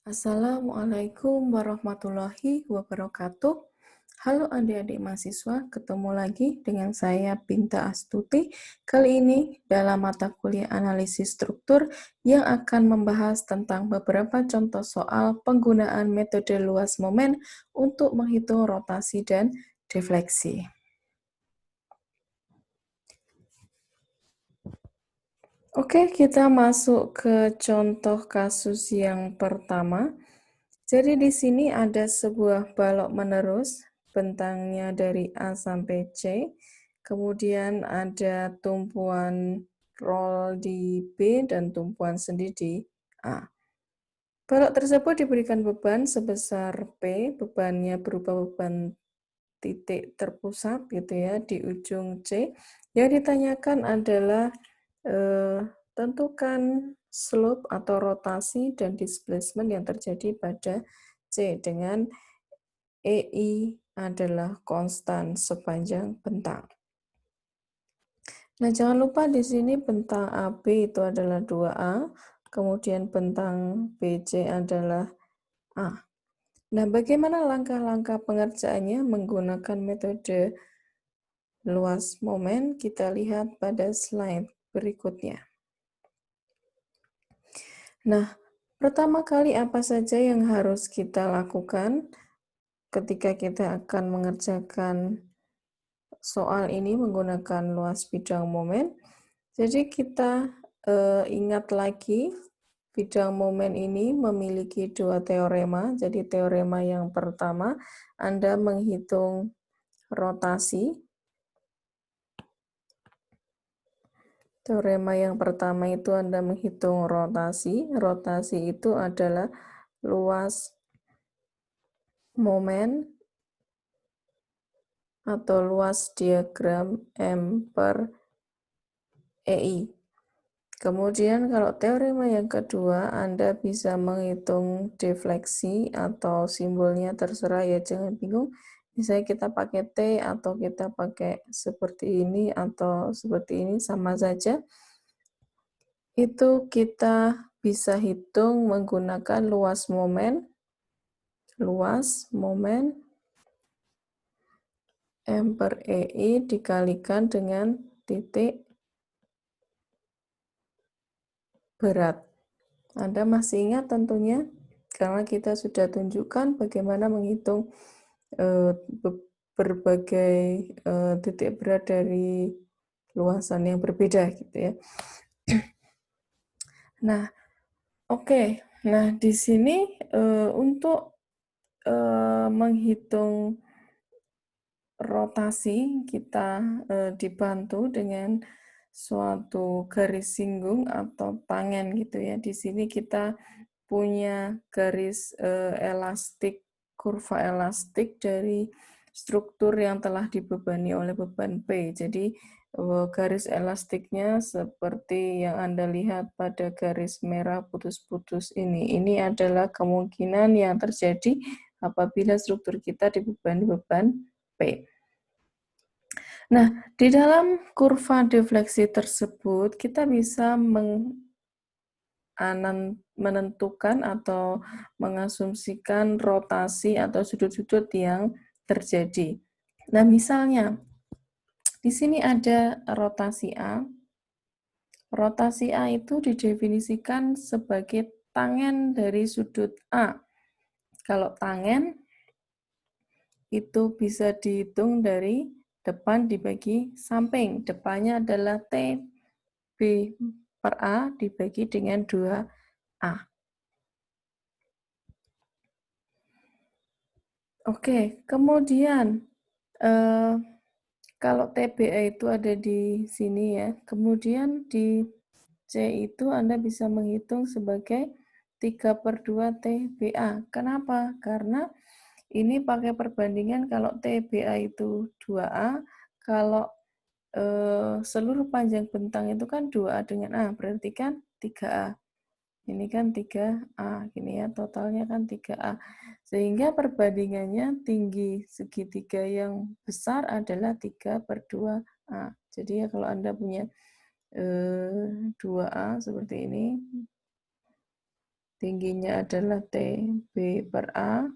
Assalamualaikum warahmatullahi wabarakatuh. Halo adik-adik mahasiswa, ketemu lagi dengan saya Binta Astuti. Kali ini dalam mata kuliah analisis struktur yang akan membahas tentang beberapa contoh soal penggunaan metode luas momen untuk menghitung rotasi dan defleksi. Oke, kita masuk ke contoh kasus yang pertama. Jadi di sini ada sebuah balok menerus, bentangnya dari A sampai C, kemudian ada tumpuan roll di B dan tumpuan sendi di A. Balok tersebut diberikan beban sebesar P, bebannya berupa beban titik terpusat gitu ya di ujung C. Yang ditanyakan adalah tentukan slope atau rotasi dan displacement yang terjadi pada C dengan EI adalah konstan sepanjang bentang. Nah, jangan lupa di sini bentang AB itu adalah 2A, kemudian bentang BC adalah A. Nah, bagaimana langkah-langkah pengerjaannya menggunakan metode luas momen? Kita lihat pada slide berikutnya. Nah, pertama kali apa saja yang harus kita lakukan ketika kita akan mengerjakan soal ini menggunakan luas bidang momen? Jadi kita ingat lagi bidang momen ini memiliki dua teorema. Jadi teorema yang pertama, Anda menghitung rotasi. Teorema yang pertama itu Anda menghitung rotasi. Rotasi itu adalah luas momen atau luas diagram M per EI. Kemudian kalau teorema yang kedua, Anda bisa menghitung defleksi atau simbolnya terserah ya, jangan bingung. Misalnya kita pakai T atau kita pakai seperti ini atau seperti ini, sama saja. Itu kita bisa hitung menggunakan luas momen M per EI dikalikan dengan titik berat. Anda masih ingat tentunya, karena kita sudah tunjukkan bagaimana menghitung berbagai titik berat dari luasan yang berbeda gitu ya. Nah, oke. Nah, di sini untuk menghitung rotasi kita dibantu dengan suatu garis singgung atau tangen gitu ya. Di sini kita punya garis elastik, kurva elastik dari struktur yang telah dibebani oleh beban P. Jadi garis elastiknya seperti yang Anda lihat pada garis merah putus-putus ini. Ini adalah kemungkinan yang terjadi apabila struktur kita dibebani beban P. Nah, di dalam kurva defleksi tersebut, kita bisa menentukan atau mengasumsikan rotasi atau sudut-sudut yang terjadi. Nah, misalnya, di sini ada rotasi A. Rotasi A itu didefinisikan sebagai tangen dari sudut A. Kalau tangen, itu bisa dihitung dari depan dibagi samping. Depannya adalah T B per A dibagi dengan 2A. Oke, kemudian kalau TBA itu ada di sini ya, kemudian di C itu Anda bisa menghitung sebagai 3/2 TBA. Kenapa? Karena ini pakai perbandingan kalau TBA itu 2A, kalau seluruh panjang bentang itu kan 2A dengan A, berarti kan 3A. Ini kan 3A, gini ya, totalnya kan 3A. Sehingga perbandingannya tinggi segitiga yang besar adalah 3/2A. Jadi ya kalau Anda punya 2A seperti ini, tingginya adalah TB per A.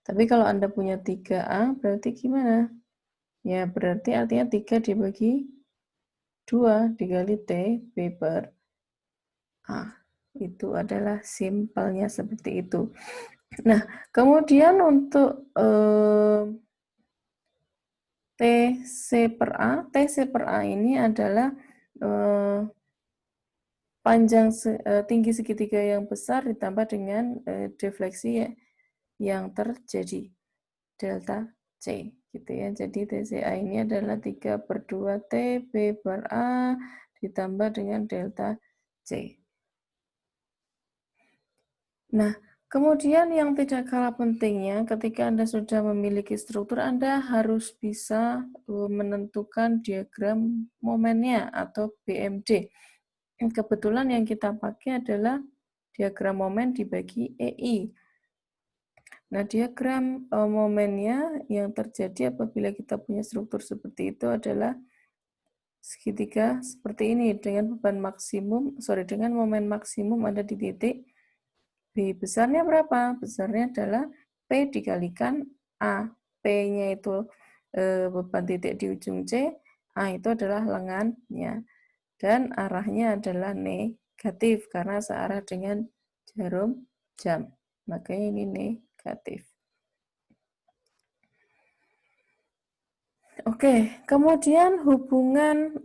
Tapi kalau Anda punya 3A, berarti gimana? Ya, berarti artinya 3 dibagi 2 dikali TB per A. Itu adalah simpelnya seperti itu. Nah, kemudian untuk TC per A ini adalah tinggi segitiga yang besar ditambah dengan defleksi yang terjadi, delta C, gitu ya. Jadi TCA ini adalah 3/2 TB per A ditambah dengan delta C. Nah, kemudian yang tidak kalah pentingnya, ketika Anda sudah memiliki struktur, Anda harus bisa menentukan diagram momennya atau BMD. Kebetulan yang kita pakai adalah diagram momen dibagi EI. Nah, diagram momennya yang terjadi apabila kita punya struktur seperti itu adalah segitiga seperti ini dengan beban maksimum, dengan momen maksimum ada di titik B. Besarnya berapa? Besarnya adalah P dikalikan A. P-nya itu beban titik di ujung C, A itu adalah lengannya. Dan arahnya adalah negatif karena searah dengan jarum jam. Makanya ini negatif. Oke, kemudian hubungan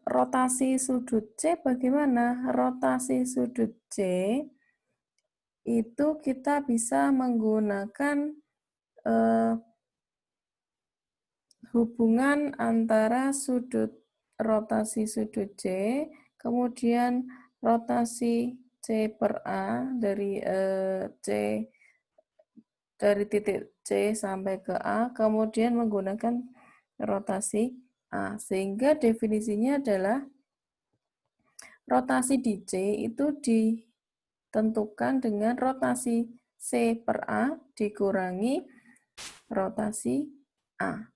rotasi sudut C bagaimana? Rotasi sudut C itu kita bisa menggunakan hubungan antara rotasi sudut C, kemudian rotasi C per A dari titik C sampai ke A, kemudian menggunakan rotasi A. Sehingga definisinya adalah rotasi di C itu ditentukan dengan rotasi C per A dikurangi rotasi A.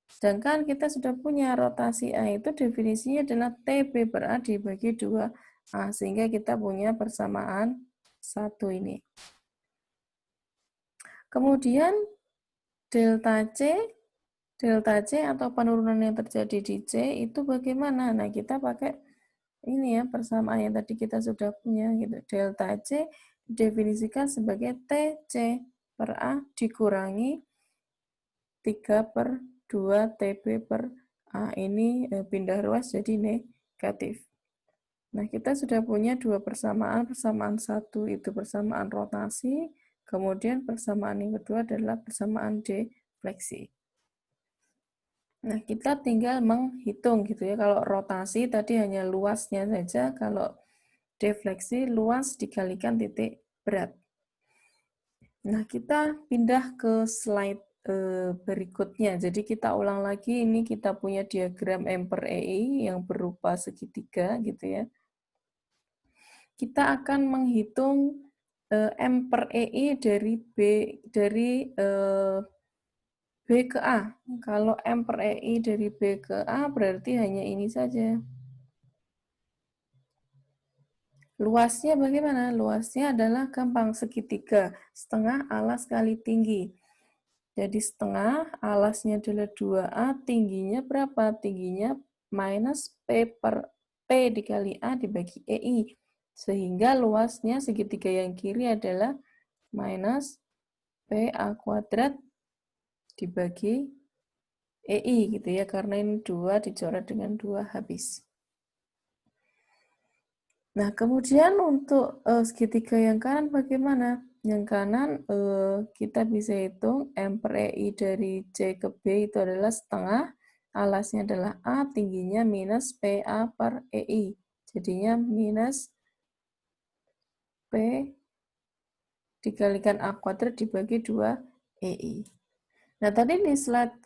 Sedangkan kita sudah punya rotasi A itu definisinya adalah TB per A dibagi 2A, sehingga kita punya persamaan 1 ini. Kemudian delta C atau penurunan yang terjadi di C itu bagaimana? Nah, kita pakai ini ya, persamaan yang tadi kita sudah punya gitu. Delta C didefinisikan sebagai TC per A dikurangi 3/2 TB per A. Ini pindah ruas jadi negatif. Nah, kita sudah punya dua persamaan. Persamaan satu itu persamaan rotasi, kemudian persamaan yang kedua adalah persamaan defleksi. Nah, kita tinggal menghitung gitu ya. Kalau rotasi tadi hanya luasnya saja, kalau defleksi luas dikalikan titik berat. Nah, kita pindah ke slide berikutnya. Jadi kita ulang lagi, ini kita punya diagram M per EI yang berupa segitiga gitu ya. Kita akan menghitung M per EI dari B ke A. Kalau M per EI dari B ke A berarti hanya ini saja. Luasnya bagaimana? Luasnya adalah gampang, segitiga, setengah alas kali tinggi. Jadi setengah, alasnya adalah 2A, tingginya berapa? Tingginya minus P dikali A dibagi EI. Sehingga luasnya segitiga yang kiri adalah minus PA kuadrat dibagi EI gitu ya, karena ini 2 dicoret dengan 2 habis. Nah, kemudian untuk segitiga yang kanan bagaimana? Yang kanan kita bisa hitung M per EI dari C ke B itu adalah setengah, alasnya adalah A, tingginya minus PA per EI. Jadinya minus P dikalikan A kuadrat dibagi 2 EI. Nah, tadi di slide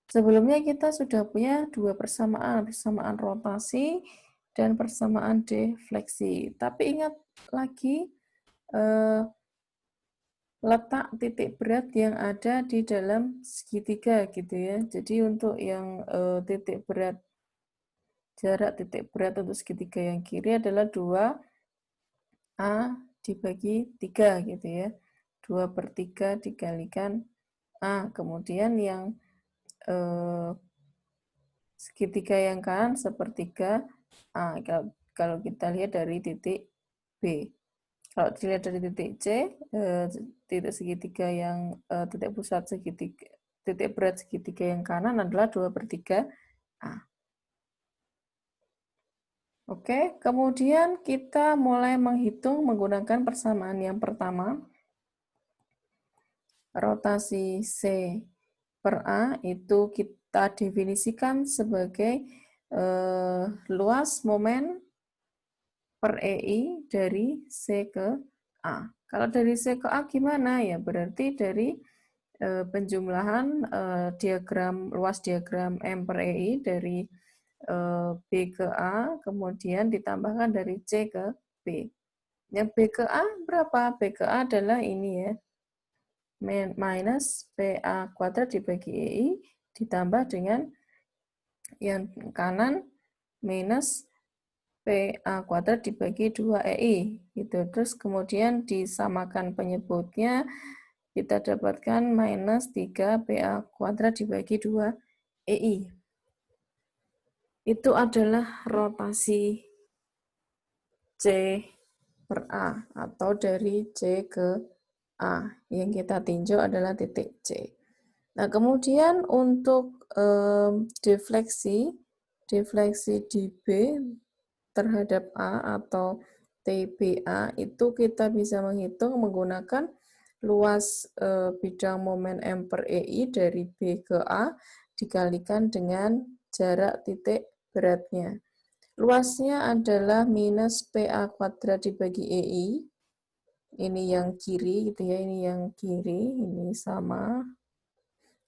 sebelumnya kita sudah punya dua persamaan rotasi dan persamaan defleksi. Tapi ingat lagi letak titik berat yang ada di dalam segitiga gitu ya. Jadi untuk yang titik berat jarak titik berat untuk segitiga yang kiri adalah 2A dibagi 3 gitu ya. 2/3 dikalikan A. Kemudian yang segitiga yang kanan sepertiga A. Kalau kita lihat dari titik B. Kalau dilihat dari titik C, titik segitiga yang titik pusat segitiga, titik berat segitiga yang kanan adalah 2/3 A. Oke, kemudian kita mulai menghitung menggunakan persamaan yang pertama. Rotasi C per A itu kita definisikan sebagai luas momen per EI dari C ke A. Kalau dari C ke A gimana ya? Berarti dari penjumlahan luas diagram M per EI dari B ke A, kemudian ditambahkan dari C ke B. Yang B ke A berapa? B ke A adalah ini ya, minus PA kuadrat dibagi EI ditambah dengan yang kanan minus PA kuadrat dibagi 2EI gitu. Terus kemudian disamakan penyebutnya, kita dapatkan minus 3 PA kuadrat dibagi 2EI. Itu adalah rotasi C per A atau dari C ke A. Yang kita tinjau adalah titik C. Nah, kemudian untuk defleksi di B terhadap A atau TBA itu kita bisa menghitung menggunakan luas bidang momen M per EI dari B ke A dikalikan dengan jarak titik beratnya. Luasnya adalah minus PA kuadrat dibagi EI. Ini yang kiri gitu ya, ini yang kiri, ini sama.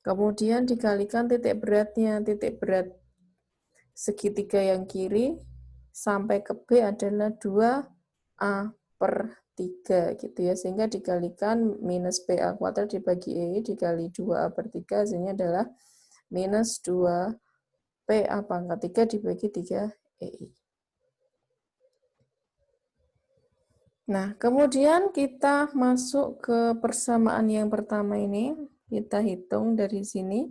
Kemudian dikalikan titik beratnya, titik berat segitiga yang kiri sampai ke B adalah 2A per 3 gitu ya, sehingga dikalikan minus PA kuadrat dibagi E dikali 2A per 3 hasilnya adalah minus 2 PA pangkat 3 dibagi 3 EI. Nah, kemudian kita masuk ke persamaan yang pertama ini. Kita hitung dari sini.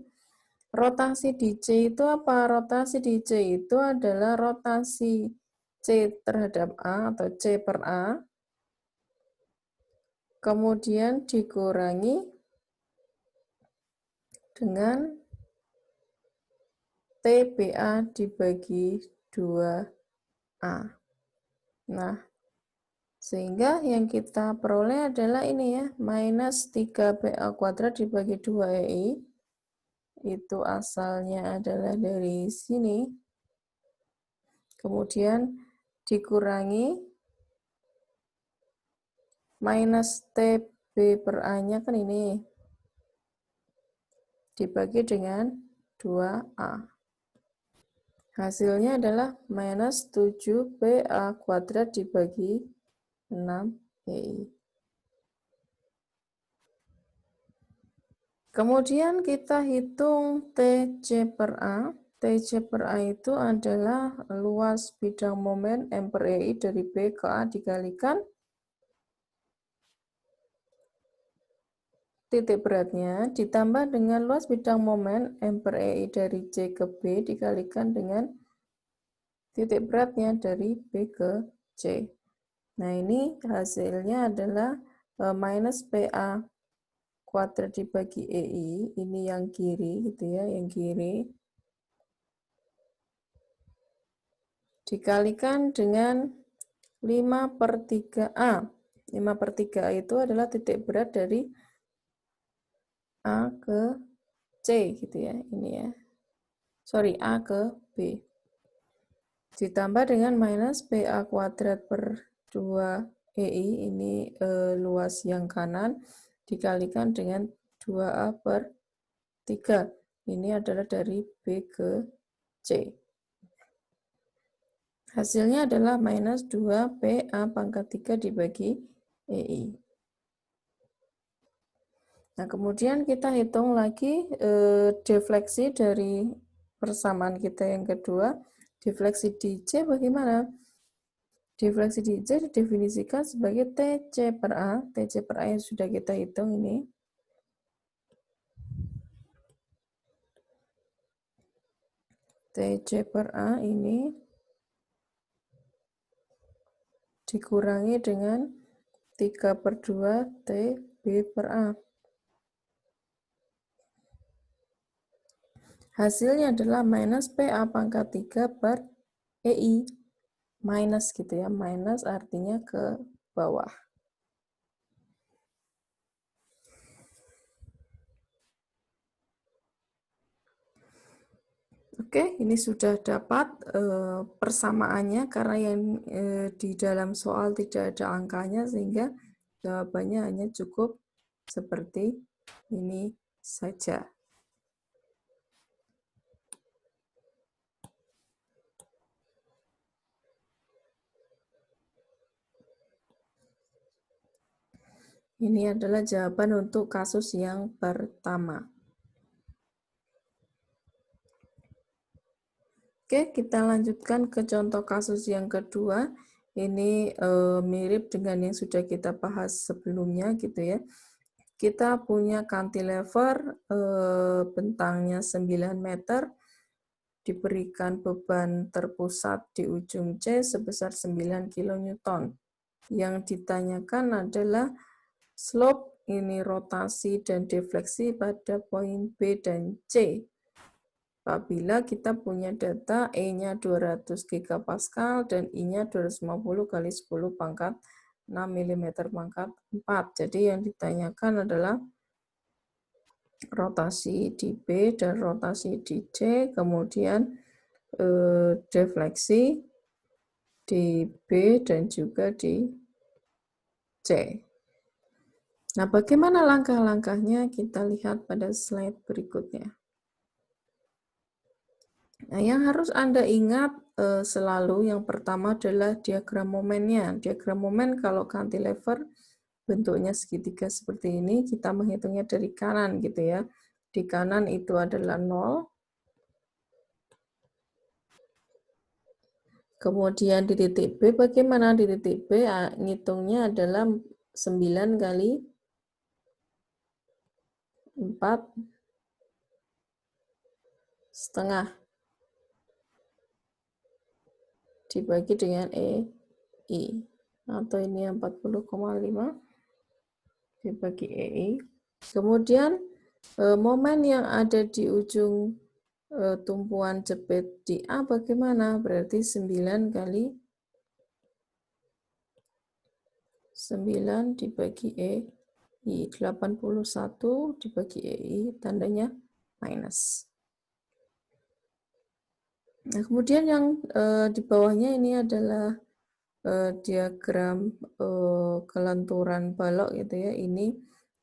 Rotasi di C itu apa? Rotasi di C itu adalah rotasi C terhadap A atau C per A. Kemudian dikurangi dengan TBA dibagi 2A. Nah, sehingga yang kita peroleh adalah ini ya, minus 3PA kuadrat dibagi 2EI. Itu asalnya adalah dari sini. Kemudian dikurangi minus TB per A-nya kan ini. Dibagi dengan 2A. Hasilnya adalah minus 7PA kuadrat dibagi 6EI. Kemudian kita hitung TC per A. TC per A itu adalah luas bidang momen M per EI dari B ke A dikalikan titik beratnya ditambah dengan luas bidang momen M per EI dari C ke B dikalikan dengan titik beratnya dari B ke C. Nah, ini hasilnya adalah minus PA kuadrat dibagi EI, ini yang kiri gitu ya, yang kiri. Dikalikan dengan 5/3A. 5/3A itu adalah titik berat dari A ke C gitu ya, ini ya. Sorry, A ke B. Ditambah dengan minus PA kuadrat per 2EI, ini luas yang kanan, dikalikan dengan 2A per 3. Ini adalah dari B ke C. Hasilnya adalah minus 2PA pangkat 3 dibagi EI. Nah, kemudian kita hitung lagi defleksi dari persamaan kita yang kedua. Defleksi DJ bagaimana? Defleksi DJ didefinisikan sebagai TC per A. TC per A yang sudah kita hitung ini. TC per A ini dikurangi dengan 3/2 TB per A. Hasilnya adalah minus PA pangkat 3 per EI. Minus gitu ya, minus artinya ke bawah. Oke, ini sudah dapat persamaannya karena yang di dalam soal tidak ada angkanya sehingga jawabannya hanya cukup seperti ini saja. Ini adalah jawaban untuk kasus yang pertama. Oke, kita lanjutkan ke contoh kasus yang kedua. Ini mirip dengan yang sudah kita bahas sebelumnya gitu ya. Kita punya cantilever bentangnya 9 meter, diberikan beban terpusat di ujung C sebesar 9 kN. Yang ditanyakan adalah slope, ini rotasi dan defleksi pada poin B dan C. Apabila kita punya data E-nya 200 GPa dan I-nya 250 kali 10 pangkat 6 mm pangkat 4. Jadi yang ditanyakan adalah rotasi di B dan rotasi di C, kemudian defleksi di B dan juga di C. Nah, bagaimana langkah-langkahnya? Kita lihat pada slide berikutnya. Nah, yang harus Anda ingat selalu yang pertama adalah diagram momennya. Diagram momen kalau cantilever bentuknya segitiga seperti ini, kita menghitungnya dari kanan gitu ya. Di kanan itu adalah 0. Kemudian di titik B, bagaimana di titik B? Ngitungnya adalah 9 kali 4,5 dibagi dengan EI. Atau ini 40,5 dibagi EI. Kemudian momen yang ada di ujung tumpuan jepit di A bagaimana? Berarti 9 kali 9 dibagi EI. 81 dibagi EI, tandanya minus. Nah, kemudian yang di bawahnya ini adalah diagram kelenturan balok gitu ya. Ini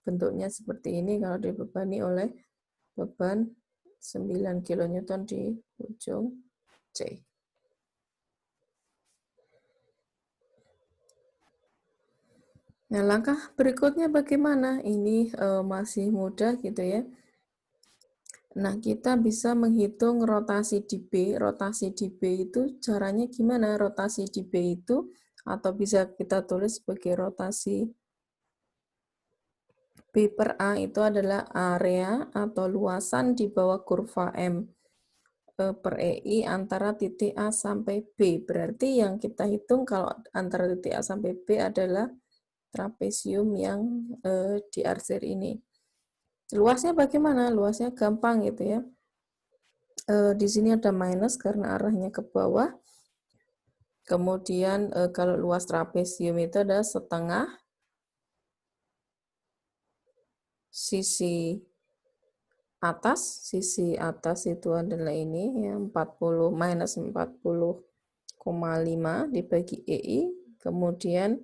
bentuknya seperti ini kalau dibebani oleh beban 9 kN di ujung C. Nah, langkah berikutnya bagaimana? Ini masih mudah gitu ya. Nah, kita bisa menghitung rotasi di B. Rotasi di B itu caranya gimana? Rotasi di B itu, atau bisa kita tulis sebagai rotasi B per A itu adalah area atau luasan di bawah kurva M per EI antara titik A sampai B. Berarti yang kita hitung kalau antara titik A sampai B adalah trapesium yang diarsir ini. Luasnya bagaimana? Luasnya gampang gitu ya. Di sini ada minus karena arahnya ke bawah. Kemudian kalau luas trapesium itu ada setengah sisi atas itu adalah ini ya 40 minus 40,5 dibagi EI, kemudian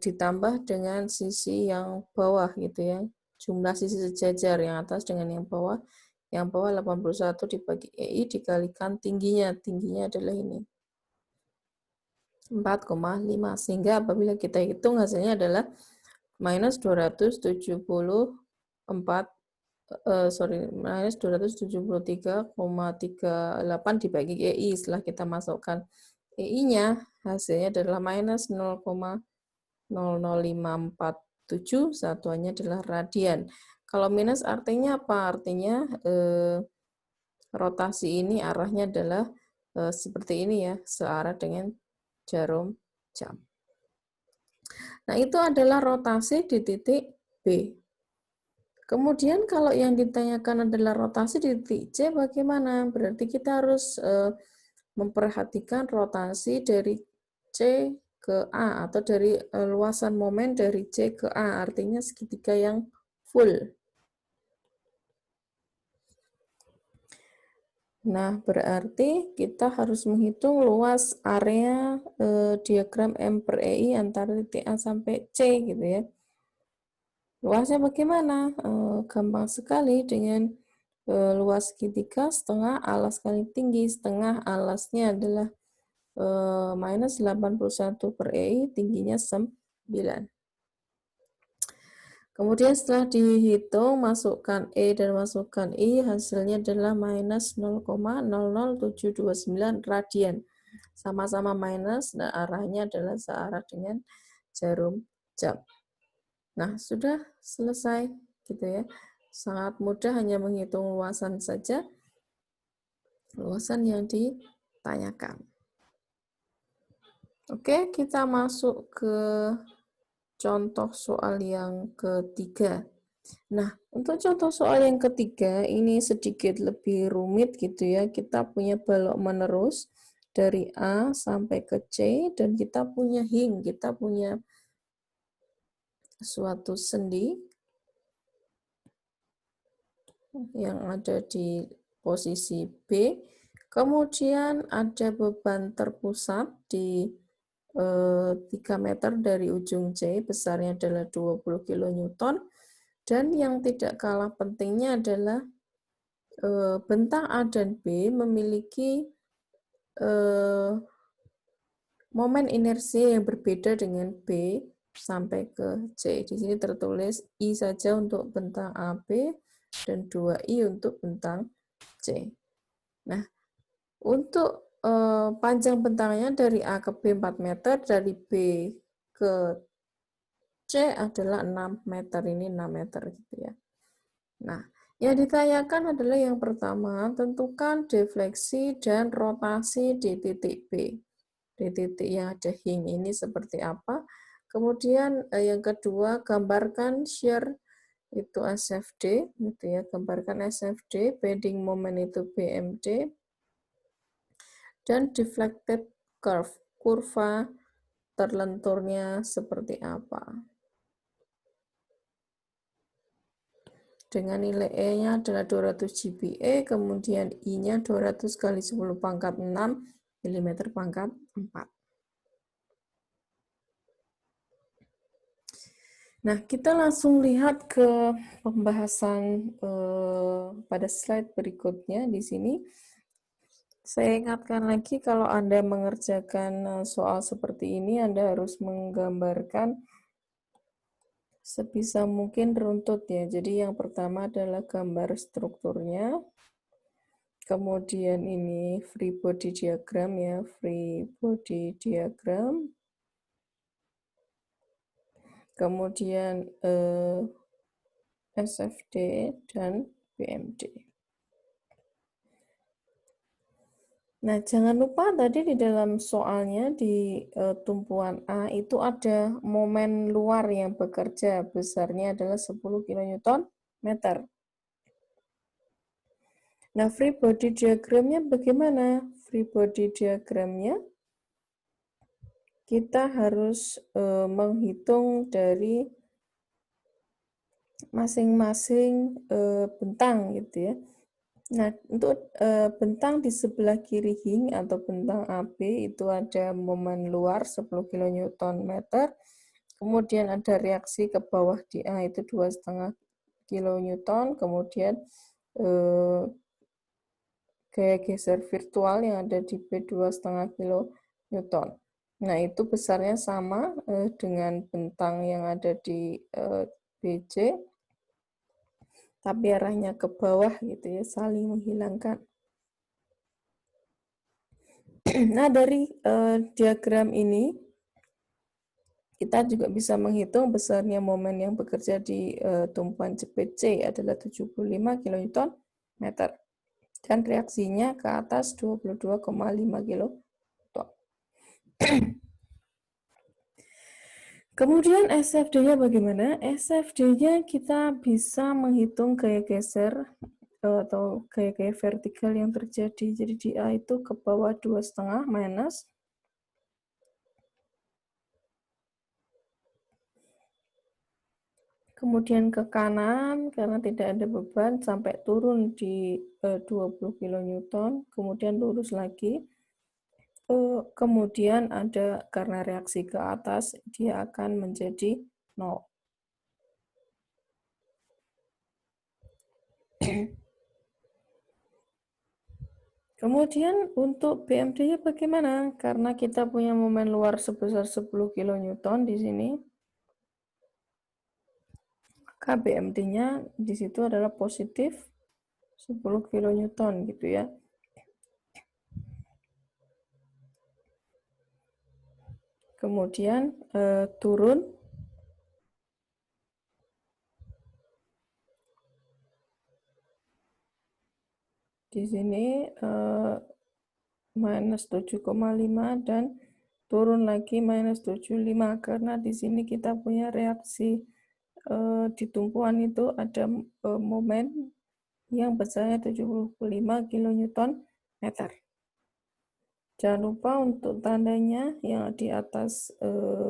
ditambah dengan sisi yang bawah gitu ya, jumlah sisi sejajar yang atas dengan yang bawah 81 dibagi EI dikalikan tingginya adalah ini 4,5, sehingga apabila kita hitung hasilnya adalah minus 274 minus 273,38 dibagi EI. Setelah kita masukkan EI-nya, hasilnya adalah minus 0,00547, satuannya adalah radian. Kalau minus artinya apa? Artinya rotasi ini arahnya adalah seperti ini ya, searah dengan jarum jam. Nah, itu adalah rotasi di titik B. Kemudian kalau yang ditanyakan adalah rotasi di titik C, bagaimana? Berarti kita harus memperhatikan rotasi dari C ke A, atau dari luasan momen dari C ke A, artinya segitiga yang full. Nah, berarti kita harus menghitung luas area diagram M per EI antara titik A sampai C gitu ya. Luasnya bagaimana? Gampang sekali dengan luas segitiga setengah alas kali tinggi. Setengah alasnya adalah minus 81 per EI, tingginya 9. Kemudian setelah dihitung, masukkan E dan masukkan I, hasilnya adalah minus 0,00729 radian. Sama-sama minus, dan arahnya adalah searah dengan jarum jam. Nah, sudah selesai gitu ya. Sangat mudah, hanya menghitung luasan saja. Luasan yang ditanyakan. Oke, kita masuk ke contoh soal yang ketiga. Nah, untuk contoh soal yang ketiga ini sedikit lebih rumit gitu ya. Kita punya balok menerus dari A sampai ke C, dan kita punya hing, kita punya suatu sendi yang ada di posisi B. Kemudian ada beban terpusat di 3 meter dari ujung C, besarnya adalah 20 kN. Dan yang tidak kalah pentingnya adalah bentang A dan B memiliki momen inersia yang berbeda dengan B sampai ke C. Di sini tertulis I saja untuk bentang AB dan 2I untuk bentang C. Nah, untuk panjang bentangnya dari A ke B 4 meter, dari B ke C adalah 6 meter, ini 6 meter gitu ya. Nah, yang ditanyakan adalah yang pertama, tentukan defleksi dan rotasi di titik B. Di titik yang ada hing ini seperti apa. Kemudian yang kedua, gambarkan shear itu SFD, gitu ya. Gambarkan SFD, bending moment itu BMD, dan deflected curve, kurva terlenturnya seperti apa. Dengan nilai E-nya adalah 200 GPa, kemudian I-nya 200 kali 10 pangkat 6 mm pangkat 4. Nah, kita langsung lihat ke pembahasan pada slide berikutnya di sini. Saya ingatkan lagi, kalau Anda mengerjakan soal seperti ini, Anda harus menggambarkan sebisa mungkin runtut ya. Jadi yang pertama adalah gambar strukturnya. Kemudian ini free body diagram ya, free body diagram. Kemudian SFD dan BMD. Nah, jangan lupa tadi di dalam soalnya di tumpuan A itu ada momen luar yang bekerja, besarnya adalah 10 kN meter. Nah, free body diagramnya bagaimana? Free body diagramnya kita harus menghitung dari masing-masing bentang gitu ya. Nah, untuk bentang di sebelah kiri hing atau bentang AB itu ada momen luar 10 kN meter. Kemudian ada reaksi ke bawah di A itu 2,5 kN. Kemudian gaya geser virtual yang ada di B 2,5 kN. Nah, itu besarnya sama dengan bentang yang ada di BC. tapi arahnya ke bawah gitu ya, saling menghilangkan. Nah, dari diagram ini kita juga bisa menghitung besarnya momen yang bekerja di tumpuan jepit C adalah 75 kN meter dan reaksinya ke atas 22,5 kN. Kemudian SFD-nya bagaimana? SFD-nya kita bisa menghitung gaya geser atau gaya-gaya vertikal yang terjadi. Jadi di A itu ke bawah 2,5 minus. Kemudian ke kanan karena tidak ada beban sampai turun di 20 kN. Kemudian lurus lagi. Kemudian ada karena reaksi ke atas dia akan menjadi 0. Kemudian untuk BMD-nya bagaimana? Karena kita punya momen luar sebesar 10 kN di sini, maka BMD-nya di situ adalah positif 10 kN gitu ya. Kemudian turun di sini minus 7,5 dan turun lagi minus 75 karena di sini kita punya reaksi di tumpuan itu ada momen yang besarnya 75 kN meter. Jangan lupa untuk tandanya yang di atas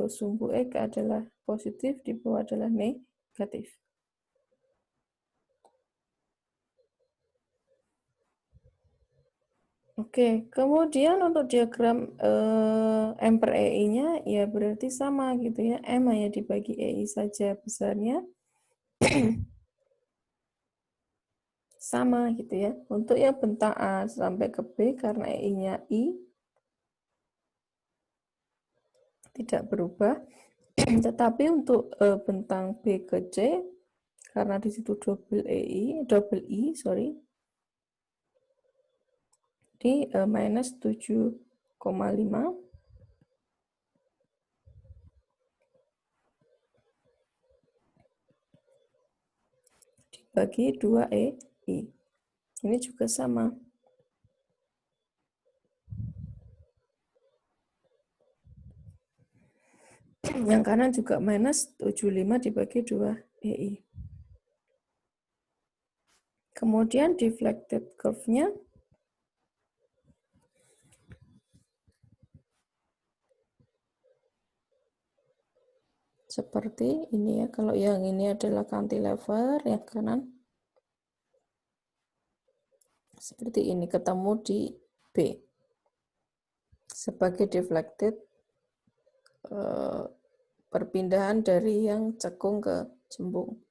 sumbu X adalah positif, di bawah adalah negatif. Oke, kemudian untuk diagram M per EI-nya ya berarti sama gitu ya. M hanya dibagi EI saja besarnya. Sama gitu ya. Untuk yang bentang A sampai ke B karena EI-nya I tidak berubah. Tetapi untuk bentang B ke C karena di situ double I, sorry, di minus 7,5 dibagi 2 EI. Ini juga sama. Yang kanan juga minus 75 dibagi 2 EI. Kemudian deflected curve-nya seperti ini ya. Kalau yang ini adalah cantilever, yang kanan seperti ini, ketemu di B sebagai deflected perpindahan dari yang cekung ke cembung.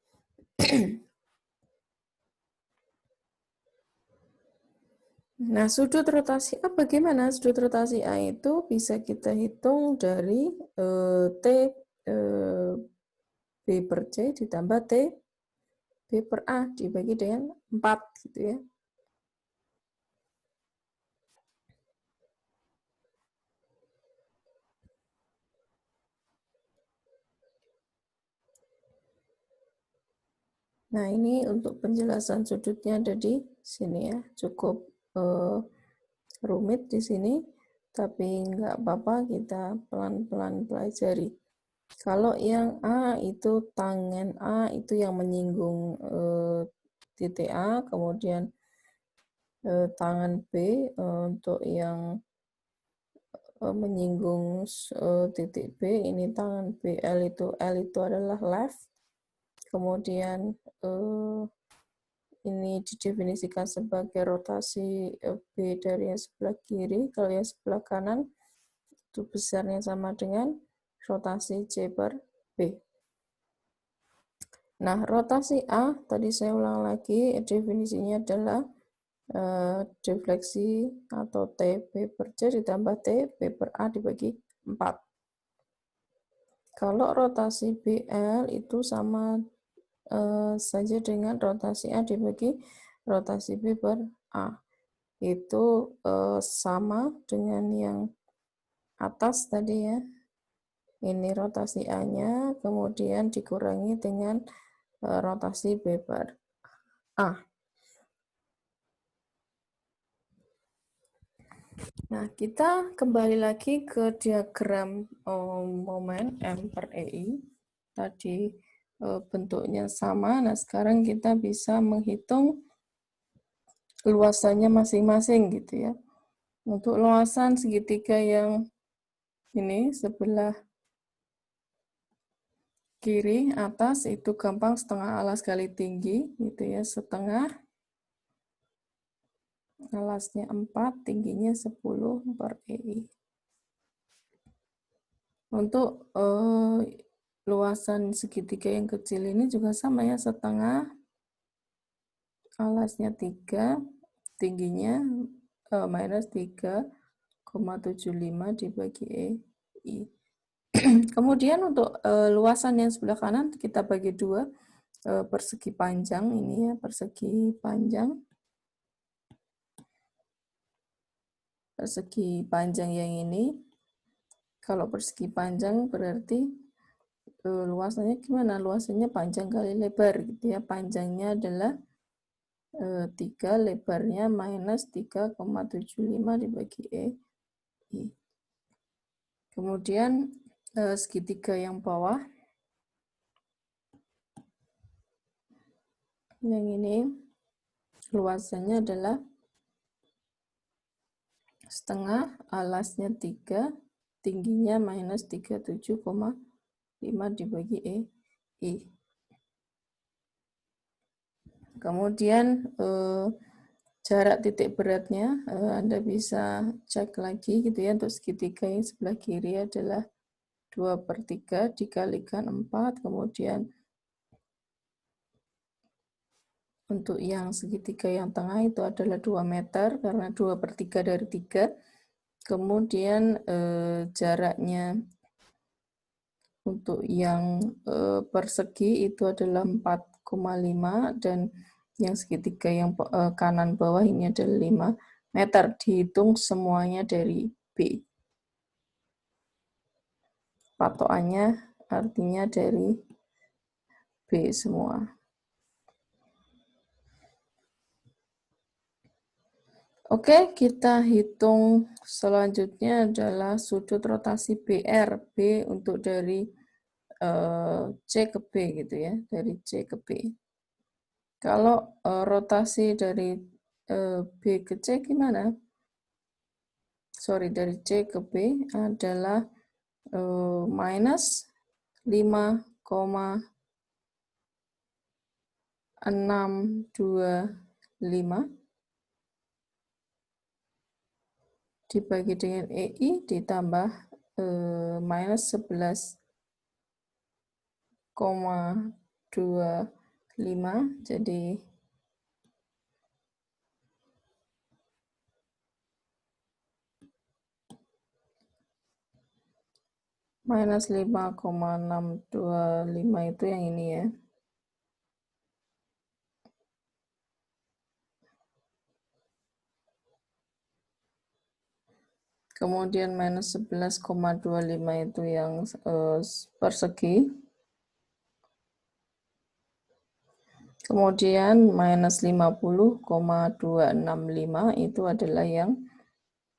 Nah, sudut rotasi A bagaimana? Sudut rotasi A itu bisa kita hitung dari T B per C ditambah T B per A dibagi dengan 4 gitu ya. Nah, ini untuk penjelasan sudutnya ada di sini ya. Cukup rumit di sini, tapi nggak apa-apa, kita pelan-pelan pelajari. Kalau yang A itu tangen A itu yang menyinggung titik A, kemudian tangan B untuk yang menyinggung titik B, ini tangan B, L itu adalah left, kemudian ini didefinisikan sebagai rotasi B dari yang sebelah kiri, kalau yang sebelah kanan itu besarnya sama dengan rotasi C per B. Nah, rotasi A, tadi saya ulang lagi, definisinya adalah defleksi atau T B per C ditambah T B per A dibagi 4. Kalau rotasi BL itu sama saja dengan rotasi A dibagi rotasi B per A. Itu sama dengan yang atas tadi ya. Ini rotasi A-nya, kemudian dikurangi dengan rotasi B per A. Nah, kita kembali lagi ke diagram momen M per EI. Tadi bentuknya sama, nah sekarang kita bisa menghitung luasannya masing-masing gitu ya. Untuk luasan segitiga yang ini sebelah kiri atas itu gampang, setengah alas kali tinggi gitu ya, setengah alasnya 4, tingginya 10 per EI. Untuk luasan segitiga yang kecil ini juga sama ya, setengah alasnya 3, tingginya minus 3,75 dibagi EI. Kemudian untuk luasan yang sebelah kanan kita bagi dua, persegi panjang ini ya, persegi panjang. Persegi panjang yang ini, kalau persegi panjang berarti luasannya gimana? Luasannya panjang kali lebar gitu ya. Panjangnya adalah 3, lebarnya minus 3,75 dibagi EI. Kemudian segitiga yang bawah, yang ini luasannya adalah setengah, alasnya 3, tingginya minus 37,5 dibagi EI. Kemudian jarak titik beratnya Anda bisa cek lagi gitu ya, untuk segitiga yang sebelah kiri adalah 2/3 dikalikan 4, kemudian untuk yang segitiga yang tengah itu adalah 2 meter karena 2/3 dari 3. Kemudian jaraknya untuk yang persegi itu adalah 4,5 dan yang segitiga yang kanan bawah ini adalah 5 meter. Dihitung semuanya dari B. Patokannya artinya dari B semua. Oke, kita hitung selanjutnya adalah sudut rotasi BR. B untuk dari C ke B gitu ya, dari C ke B. Kalau rotasi dari B ke C gimana? Sorry, dari C ke B adalah minus 5,625 dibagi dengan EI ditambah minus 11,25, jadi minus 5,625 itu yang ini ya. Kemudian minus 11,25 itu yang persegi. Kemudian minus 50,265 itu adalah yang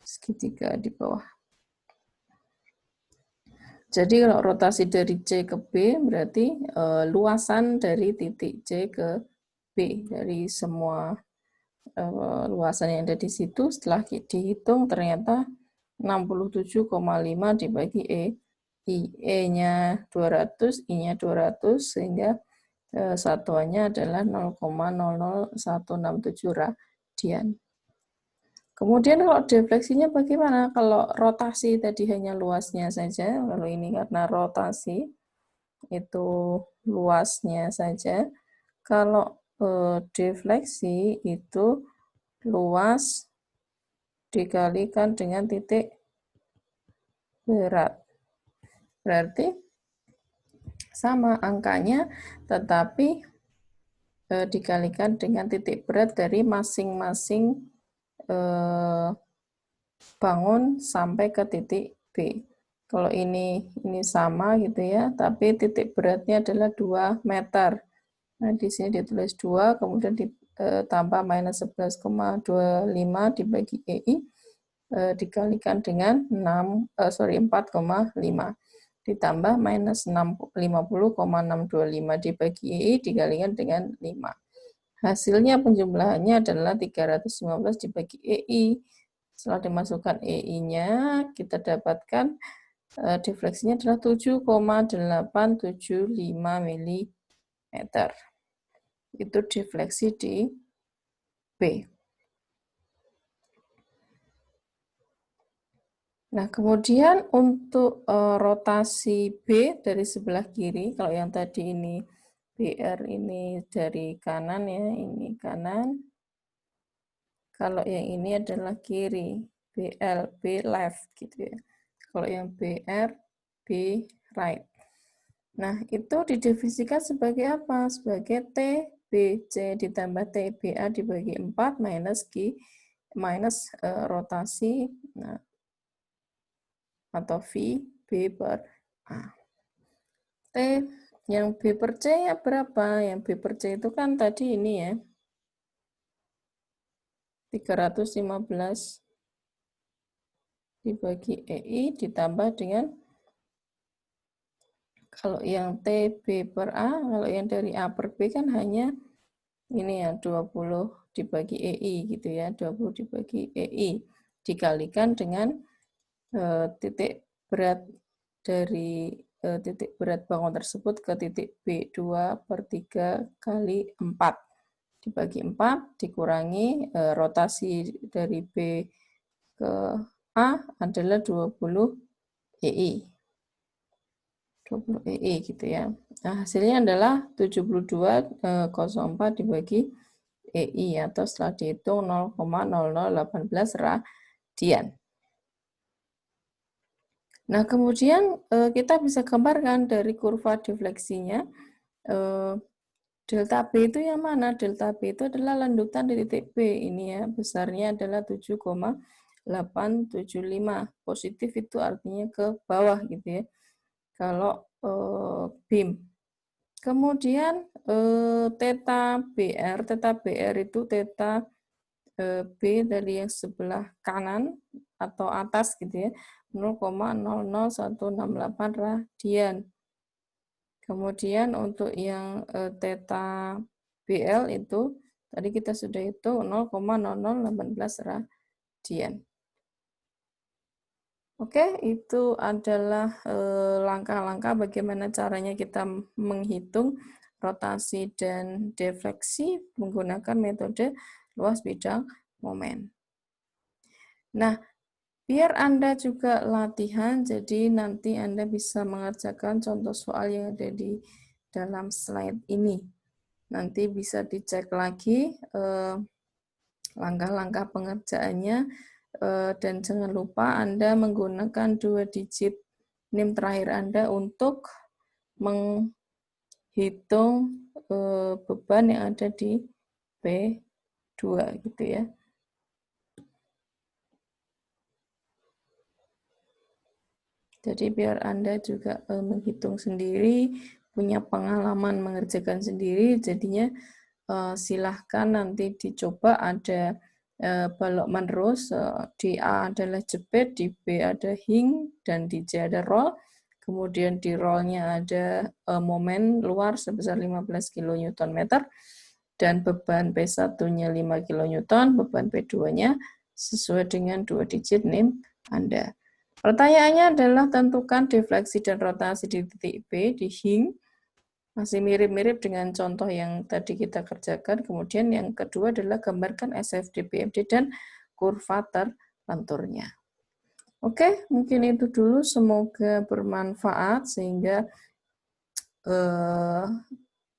segitiga di bawah. Jadi kalau rotasi dari C ke B berarti luasan dari titik C ke B, dari semua luasan yang ada di situ setelah dihitung ternyata 67,5 dibagi E. E-nya 200, I-nya 200, sehingga satuannya adalah 0,00167 radian. Kemudian kalau defleksinya bagaimana? Kalau rotasi tadi hanya luasnya saja, kalau ini karena rotasi itu luasnya saja. Kalau defleksi itu luas dikalikan dengan titik berat. Berarti sama angkanya, tetapi dikalikan dengan titik berat dari masing-masing bangun sampai ke titik B. Kalau ini sama gitu ya, tapi titik beratnya adalah 2 meter. Nah, di sini ditulis 2, kemudian ditambah minus 11,25 dibagi EI, dikalikan dengan 4,5. Ditambah minus 50,625 dibagi EI, dikalikan dengan 5. Hasilnya penjumlahannya adalah 315 dibagi EI. Setelah dimasukkan EI-nya, kita dapatkan defleksinya adalah 7,875 mm. Itu defleksi di B. Nah, kemudian untuk rotasi B dari sebelah kiri, kalau yang tadi ini BR ini dari kanan ya, ini kanan. Kalau yang ini adalah kiri, BL, B left gitu ya. Kalau yang BR, B right. Nah, itu didefinisikan sebagai apa? Sebagai TBC ditambah TBA dibagi 4 minus rotasi, nah, atau V, B per A. T, yang B per C ya berapa? Yang B per C itu kan tadi ini ya, 315 dibagi EI ditambah dengan, kalau yang TB per A, kalau yang dari A per B kan hanya ini ya, 20 dibagi EI gitu ya, 20 dibagi EI. Dikalikan dengan titik berat dari titik berat bangun tersebut ke titik B, 2 per 3 kali 4. Dibagi 4, dikurangi rotasi dari B ke A adalah 20 EI. 20 EI gitu ya. Nah, hasilnya adalah 72,04 dibagi EI atau setelah dihitung 0,0018 radian. Nah, kemudian kita bisa gambarkan dari kurva defleksinya. Delta B itu yang mana? Delta B itu adalah landutan di titik B. Ini ya, besarnya adalah 7,875. Positif itu artinya ke bawah gitu ya. Kalau BIM. Kemudian theta BR itu theta B dari yang sebelah kanan atau atas gitu ya, 0,00168 radian. Kemudian untuk yang theta BL itu tadi kita sudah hitung 0,0018 radian. Oke, itu adalah langkah-langkah bagaimana caranya kita menghitung rotasi dan defleksi menggunakan metode luas bidang momen. Nah, biar Anda juga latihan, jadi nanti Anda bisa mengerjakan contoh soal yang ada di dalam slide ini. Nanti bisa dicek lagi langkah-langkah pengerjaannya, dan jangan lupa Anda menggunakan 2 digit NIM terakhir Anda untuk menghitung beban yang ada di P2 gitu ya. Jadi biar Anda juga menghitung sendiri, punya pengalaman mengerjakan sendiri, jadinya silahkan nanti dicoba. Ada balok menerus, di A adalah jepit, di B ada hing, dan di C ada roll. Kemudian di rollnya ada momen luar sebesar 15 kN, dan beban P1-nya 5 kN, beban P2-nya sesuai dengan 2 digit NIM Anda. Pertanyaannya adalah tentukan defleksi dan rotasi di titik B di hing. Masih mirip-mirip dengan contoh yang tadi kita kerjakan. Kemudian yang kedua adalah gambarkan SFD, BMD, dan kurva terlenturnya. Oke, mungkin itu dulu. Semoga bermanfaat sehingga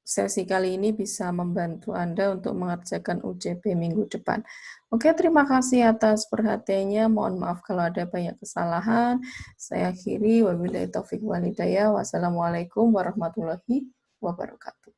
sesi kali ini bisa membantu Anda untuk mengerjakan UJB minggu depan. Oke, terima kasih atas perhatiannya. Mohon maaf kalau ada banyak kesalahan. Saya akhiri. Wabillahi taufiq wal hidayah. Wassalamualaikum warahmatullahi wabarakatuh.